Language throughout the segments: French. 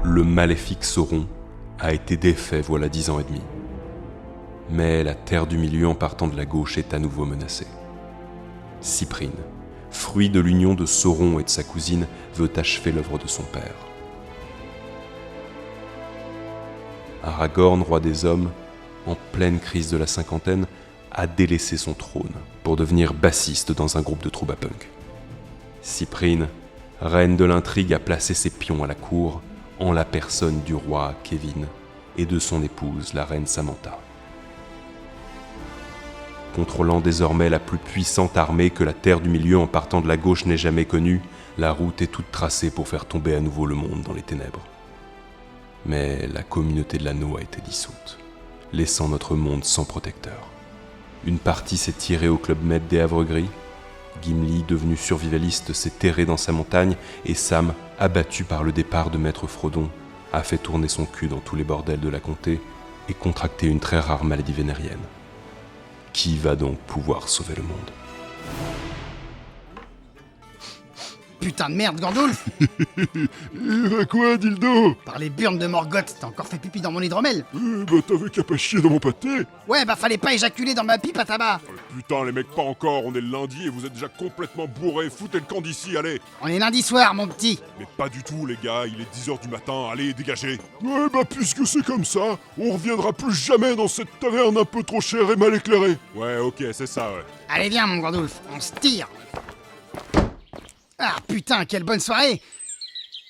le maléfique Sauron a été défait voilà 10 ans et demi. Mais la Terre du Milieu en partant de la gauche est à nouveau menacée. Cyprine, fruit de l'union de Sauron et de sa cousine, veut achever l'œuvre de son père. Aragorn, roi des hommes, en pleine crise de la cinquantaine, a délaissé son trône pour devenir bassiste dans un groupe de troubapunks. Cyprine, reine de l'intrigue, a placé ses pions à la cour en la personne du roi Kevin et de son épouse, la reine Samantha. Contrôlant désormais la plus puissante armée que la Terre du Milieu en partant de la gauche n'ait jamais connue, la route est toute tracée pour faire tomber à nouveau le monde dans les ténèbres. Mais la communauté de l'anneau a été dissoute, laissant notre monde sans protecteur. Une partie s'est tirée au Club Med des Havres Gris, Gimli, devenu survivaliste, s'est terré dans sa montagne, et Sam, abattu par le départ de Maître Frodon, a fait tourner son cul dans tous les bordels de la comté et contracté une très rare maladie vénérienne. Qui va donc pouvoir sauver le monde ? Putain de merde, Gandalf! Bah quoi, dildo? Par les burnes de Morgoth, t'as encore fait pipi dans mon hydromel? Bah t'avais qu'à pas chier dans mon pâté. Ouais, bah fallait pas éjaculer dans ma pipe à tabac! Putain les mecs, pas encore, on est le lundi et vous êtes déjà complètement bourrés, foutez le camp d'ici, allez. On est lundi soir, mon petit! Mais pas du tout les gars, il est 10h du matin, allez, dégagez. Ouais bah puisque c'est comme ça, on reviendra plus jamais dans cette taverne un peu trop chère et mal éclairée. Ouais ok, c'est ça ouais. Allez viens, mon Gandalf, on se tire! Ah putain, quelle bonne soirée!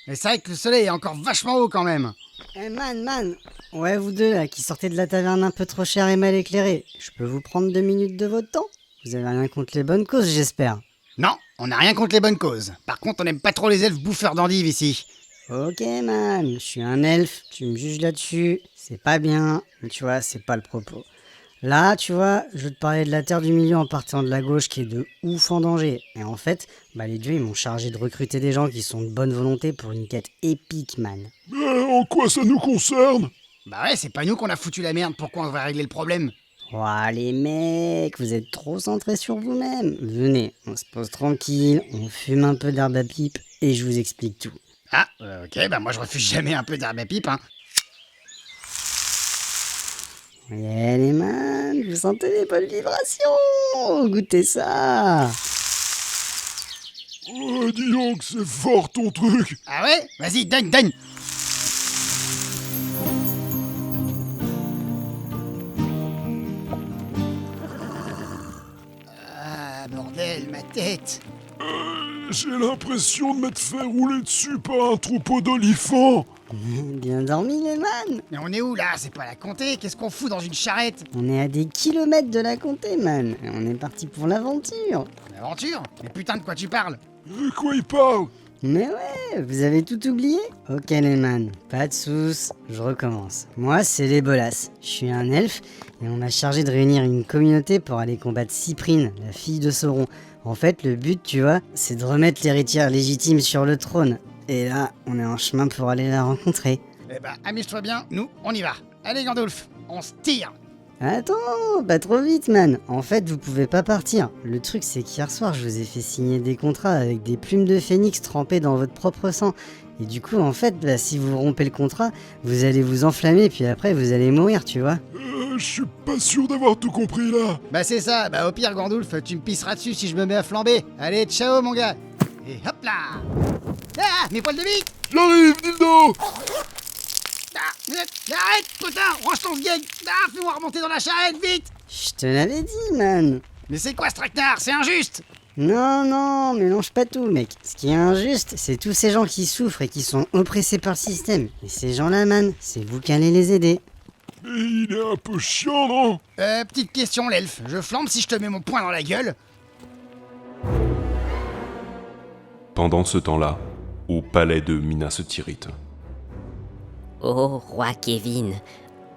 Mais c'est vrai que le soleil est encore vachement haut quand même! Eh man, ouais vous deux là qui sortez de la taverne un peu trop chère et mal éclairée, je peux vous prendre 2 minutes de votre temps? Vous avez rien contre les bonnes causes j'espère. Non, on n'a rien contre les bonnes causes. Par contre, on n'aime pas trop les elfes bouffeurs d'endives ici. Ok man, je suis un elfe, tu me juges là-dessus, c'est pas bien, mais tu vois, c'est pas le propos. Là, tu vois, je veux te parler de la Terre du Milieu en partant de la gauche qui est de ouf en danger. Et en fait, les dieux ils m'ont chargé de recruter des gens qui sont de bonne volonté pour une quête épique, man. En quoi ça nous concerne? Bah ouais, c'est pas nous qu'on a foutu la merde, pourquoi on va régler le problème? Ouah les mecs, vous êtes trop centrés sur vous-même. Venez, on se pose tranquille, on fume un peu d'herbe à pipe et je vous explique tout. Ah, ok, bah moi je refuse jamais un peu d'herbe à pipe, hein. Yeah les man, vous sentez les bonnes vibrations? Goûtez ça. Oh dis donc, c'est fort ton truc. Ah ouais? Vas-y, donne! Ah, bordel, ma tête! J'ai l'impression de m'être fait rouler dessus par un troupeau d'olifants. Bien dormi les man. Mais on est où là? C'est pas la comté? Qu'est-ce qu'on fout dans une charrette? On est à des kilomètres de la comté man, et on est parti pour l'aventure. Une aventure? Mais putain, de quoi tu parles? De quoi il parle? Mais ouais, vous avez tout oublié? Ok les man, pas de soucis, je recommence. Moi c'est les Bolas, je suis un elfe et on m'a chargé de réunir une communauté pour aller combattre Cyprine, la fille de Sauron. En fait le but tu vois, c'est de remettre l'héritière légitime sur le trône. Et là, on est en chemin pour aller la rencontrer. Eh bah, amuse-toi bien, nous, on y va. Allez Gandalf, on se tire! Attends, pas trop vite, man. En fait, vous pouvez pas partir. Le truc, c'est qu'hier soir, je vous ai fait signer des contrats avec des plumes de phénix trempées dans votre propre sang. Et du coup, en fait, si vous rompez le contrat, vous allez vous enflammer, puis après, vous allez mourir, tu vois. Je suis pas sûr d'avoir tout compris là. Bah c'est ça, bah au pire Gandalf, tu me pisseras dessus si je me mets à flamber. Allez, ciao mon gars! Et hop là! Ah, mes poils de bite! J'arrive, dildo. Ah, arrête, putain, range ton vieil! Ah, fais-moi remonter dans la charrette, vite! Je te l'avais dit, man. Mais c'est quoi ce traquenard? C'est injuste! Non, mélange pas tout, mec. Ce qui est injuste, c'est tous ces gens qui souffrent et qui sont oppressés par le système. Et ces gens-là, man, c'est vous qui allez les aider. Mais il est un peu chiant, non? Petite question, l'elfe. Je flambe si je te mets mon poing dans la gueule? Pendant ce temps-là, au palais de Minas Tirith. Ô roi Kevin,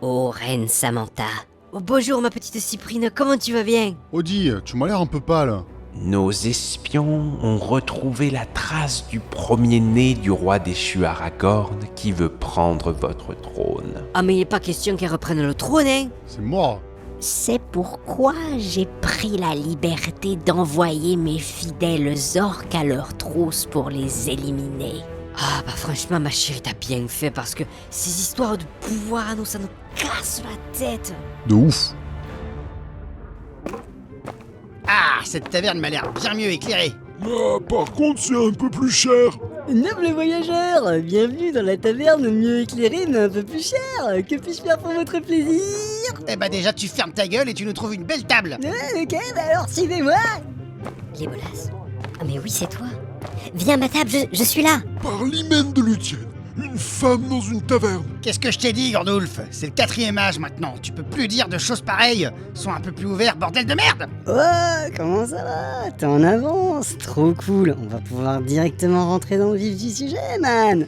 ô reine Samantha. Oh, bonjour ma petite Cyprine, comment tu vas bien? Audi, tu m'as l'air un peu pâle. Nos espions ont retrouvé la trace du premier-né du roi déchu Aragorn qui veut prendre votre trône. Ah mais il n'est pas question qu'elle reprenne le trône, hein? C'est mort. C'est pourquoi j'ai pris la liberté d'envoyer mes fidèles orques à leur trousse pour les éliminer. Ah bah franchement ma chérie t'as bien fait parce que ces histoires de pouvoir anneau ça nous casse la tête. De ouf. Ah, cette taverne m'a l'air bien mieux éclairée. Ah, par contre, c'est un peu plus cher. Noble voyageur, bienvenue dans la taverne mieux éclairée mais un peu plus chère. Que puis-je faire pour votre plaisir? Eh bah déjà, tu fermes ta gueule et tu nous trouves une belle table. Ok, bah alors suivez-moi. Les bolasses. Ah mais oui c'est toi. Viens à ma table, je suis là. Par l'hymen de Lucienne, une femme dans une taverne. Qu'est-ce que je t'ai dit, Gandulf? C'est le 4e âge maintenant. Tu peux plus dire de choses pareilles. Sois un peu plus ouvert, bordel de merde. Oh, comment ça va? T'es en avance, trop cool. On va pouvoir directement rentrer dans le vif du sujet, man.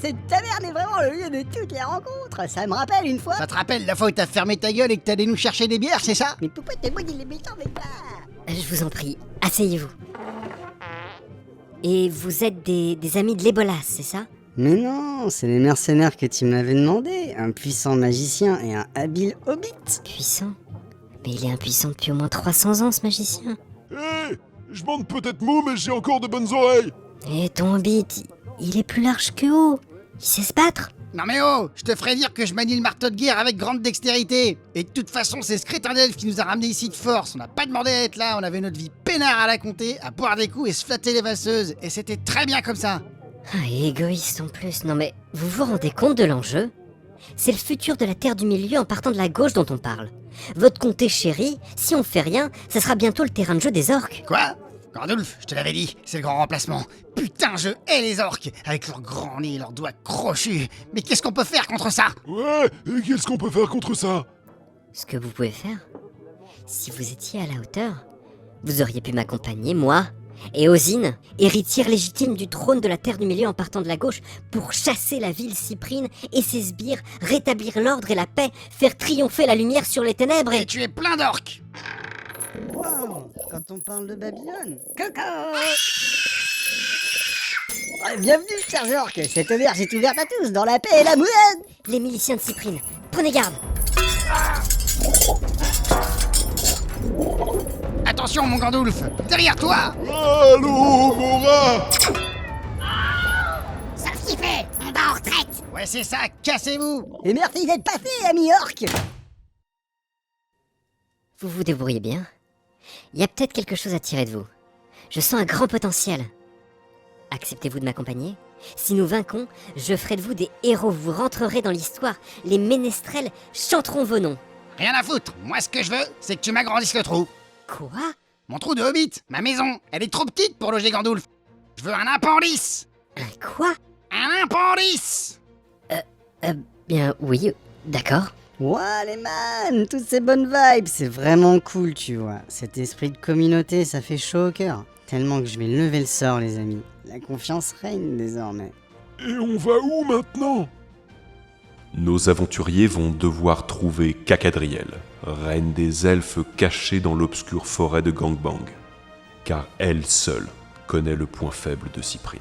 Cette taverne est vraiment le lieu de toutes les rencontres. Ça me rappelle une fois. Ça te rappelle la fois où t'as fermé ta gueule et que t'allais nous chercher des bières, c'est ça? Mais pourquoi t'es moi qui les méchants avec toi? Je vous en prie, asseyez-vous. Et vous êtes des amis de l'Ebolas, c'est ça? Mais non, c'est les mercenaires que tu m'avais demandé. Un puissant magicien et un habile hobbit. Puissant? Mais il est impuissant depuis au moins 300 ans ce magicien. Hé, je monte peut-être mou, mais j'ai encore de bonnes oreilles. Et ton hobbit, il est plus large que haut. Il sait se battre. Non mais oh, je te ferai dire que je manie le marteau de guerre avec grande dextérité. Et de toute façon, c'est ce crétin d'elfe qui nous a ramenés ici de force. On n'a pas demandé à être là, on avait notre vie peinard à la compter, à boire des coups et se flatter les vasseuses. Et c'était très bien comme ça. Ah, égoïste en plus. Non mais, vous vous rendez compte de l'enjeu? C'est le futur de la Terre du Milieu en partant de la gauche dont on parle. Votre comté chéri, si on fait rien, ça sera bientôt le terrain de jeu des orques. Quoi? Gandulf, je te l'avais dit, c'est le grand remplacement. Putain, je hais les orques, avec leurs grands nez et leurs doigts crochus. Mais qu'est-ce qu'on peut faire contre ça? Ouais, et qu'est-ce qu'on peut faire contre ça? Ce que vous pouvez faire, si vous étiez à la hauteur, vous auriez pu m'accompagner, moi, et Osine, héritière légitime du trône de la Terre du Milieu en partant de la gauche, pour chasser la ville Cyprine et ses sbires, rétablir l'ordre et la paix, faire triompher la lumière sur les ténèbres Et et... tu es plein d'orques. Wow, quand on parle de Babylone. Coco. Bienvenue, cher orque. Cette auberge est ouverte à tous, dans la paix et la moulade. Les miliciens de Cyprine, prenez garde. Attention, mon Gandulf, derrière toi. Allô, mon rat. Ça s'y fait, on va en retraite. Ouais, c'est ça, cassez-vous. Et merci d'être passé, ami orque. Vous vous débrouillez bien. Il y a peut-être quelque chose à tirer de vous. Je sens un grand potentiel. Acceptez-vous de m'accompagner? Si nous vainquons, je ferai de vous des héros, vous rentrerez dans l'histoire. Les ménestrels chanteront vos noms. Rien à foutre, moi ce que je veux, c'est que tu m'agrandisses le trou. Quoi? Mon trou de hobbit, ma maison, elle est trop petite pour loger Gandulf. Je veux un appendice. Un quoi? Un appendice. Bien oui, d'accord. Ouais, les man, toutes ces bonnes vibes, c'est vraiment cool, tu vois. Cet esprit de communauté, ça fait chaud au cœur. Tellement que je vais lever le sort, les amis. La confiance règne désormais. Et on va où maintenant? Nos aventuriers vont devoir trouver Cacadriel, reine des elfes cachée dans l'obscure forêt de Gangbang, car elle seule connaît le point faible de Cyprine.